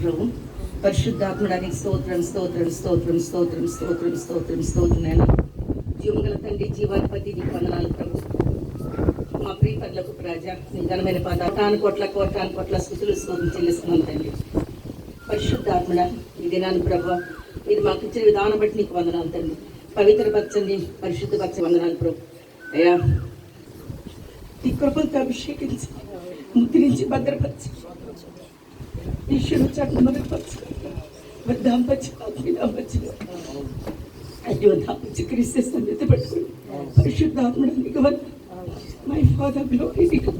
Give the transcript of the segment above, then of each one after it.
ప్రభు. పరిశుద్ధాత్మడానికి స్తోత్రం స్తోత్రం స్తోత్రం స్తోత్రం స్తోత్రం స్తోత్రం స్తోత్రం నాయన. జీవగల తండ్రి, జీవాధిపతి, నీకు వందనాలు ప్రభు. మా ప్రియపరులకు ప్రజా నీ ఘనమైన కోటాను కోట్ల స్థుతులు స్తోత్రం చెల్లిస్తున్నాను తండ్రి. పరిశుద్ధాత్మడ ఈ దినాన్ని ప్రభు మీరు మాకు ఇచ్చిన విధానం బట్టి నీకు వందనాలు తండ్రి. పవిత్ర పచ్చని పరిశుద్ధ పచ్చ వందనాలు ప్రభు. అయ్యా నీ కృపలతో అభిషేకించి ముద్రించి భద్రపరిచి ఈశ్వరు చట్టు మొదలుపరిచి దాంపత్య దాంపత్య అయ్యో దాంపత్య క్రీస్తు సన్నిధి పెట్టుకుని పరిశుద్ధాత్మడ నీకు మై ఫాదర్ గ్లోరీ నీకు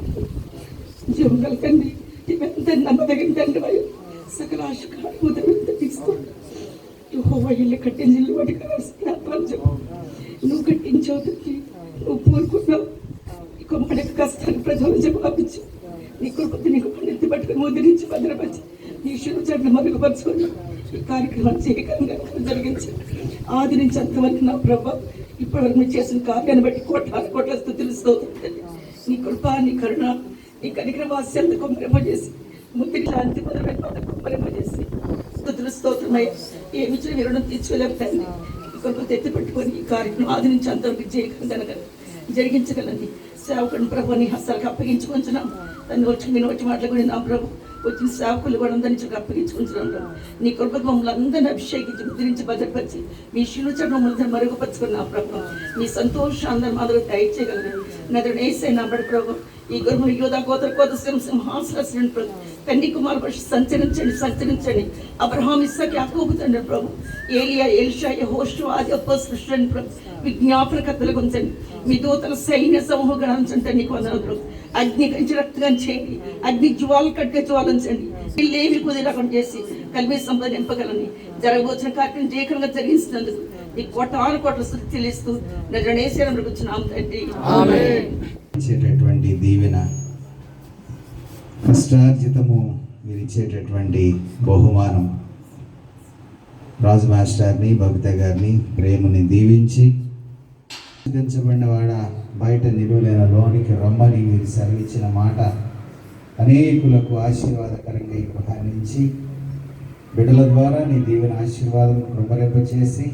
జీవగల తండ్రి. ఇవంతా నమ్మదగిన తండ్రి వయ సకల ఆశకాలు తీసుకోండి. యెహోవా ఇల్లు కట్టించి ఇల్లు వాటి నువ్వు కట్టించావు తండ్రి. నువ్వు కోరుకున్నావు నీకు మనకు కష్టాన్ని ప్రజలు జవాబించి నీ కొడుకు నీకు పండితి పట్టుకుని ముద్రించి భద్రపరిచి నీ శిరు చెట్లు మరుగుపరుచుకుని ఈ కార్యక్రమాన్ని చేయకంగా జరిగించి ఆది నుంచి అంతవరకు నా ప్రభావ ఇప్పటివరకు మీరు చేసిన కార్యాన్ని బట్టి కోట్ల స్థుతులు స్తోత్రం. నీ కృప, నీ కరుణ, నీ కనికర వాస్యాలతో కొమ్మరింపజేసి ముద్రి శాంతి మొదలుపెట్టి కొమ్మరింపజేసి స్థుతులు స్తోత్రమై ఏమి ఇచ్చిన విరుణం తీర్చుకోలేకపోయింది. ఈ కొరకు తెత్తి పెట్టుకొని ఈ కార్యక్రమం ఆది నుంచి అంతవరకు జరిగించగలండి. సేవకుని ప్రభు నీ హస్తాలకు అప్పగించుకుంటున్నాం. దాన్ని వచ్చి మీ నోటి మాటలు కూడా నా ప్రభు వచ్చిన సేవకులు కూడా అందరినీ అప్పగించుకుంటున్నాం. నీ కృపకు మమ్మల్ని అందరినీ అభిషేకించి ముద్రించి భద్రపరిచి మీ శిలుచట మమ్మల్ని మరుగుపరుచుకున్న ప్రభు మీ సంతోషం అందరి మాదిరి దయచేయగలరు. నదుడు వేసే నా బడి ప్రభు ఈ గర్భ యోధా కోత సింహాసనం ప్రభు తండ్రి కుమార్ పక్షి సంచరించండి. అబ్రహాం, ఇస్సాకు, యాకోబు తండ్రి ప్రభు ఏలియా, ఎలీషా, యెహోషువ ఆది అపోస్తలుని ప్రభు విజ్ఞాపనకర్తలకు ఉంచండి. మీ దూతల సైన్య సమూహం గణించండి. నీకు వందనాలు ప్రభు. అగ్ని కంచి రక్తం చేయండి. అగ్ని జ్వాలు కట్టే జ్వాలించండి. లేవి కుదిరకుండా చేసి కలిపి సంపద నింపగలని జరగబోచిన కార్యక్రమం జయకరంగా జరిగిస్తున్నందుకు ఈ కోట్ల స్థుతి చెల్లిస్తూ నజరేశ్వరం కూర్చున్నాం తండ్రి. ఇచ్చేటటువంటి దీవెన, కష్టార్జితము మీరు ఇచ్చేటటువంటి బహుమానం రాజు మాస్టర్ని, బబిత గారిని, ప్రేమని దీవించి దించబడిన వాడ బయట నిలువలేని లోనికి రమ్మని మీరు సెలవిచ్చిన మాట అనేకులకు ఆశీర్వాదకరంగా ఈ గృహాన్ని నుంచి బిడ్డల ద్వారా నీ దీవెన ఆశీర్వాదం కృపరింపచేసి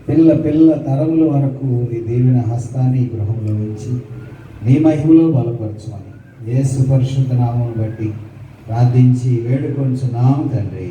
పిల్ల తరముల వరకు నీ దీవెన హస్తాన్ని ఈ గృహంలో ఉంచి నీ మహిమలో బలపరచమని యేసు పరిశుద్ధ నామం బట్టి ప్రార్థించి వేడుకొంచున్నాం తండ్రి.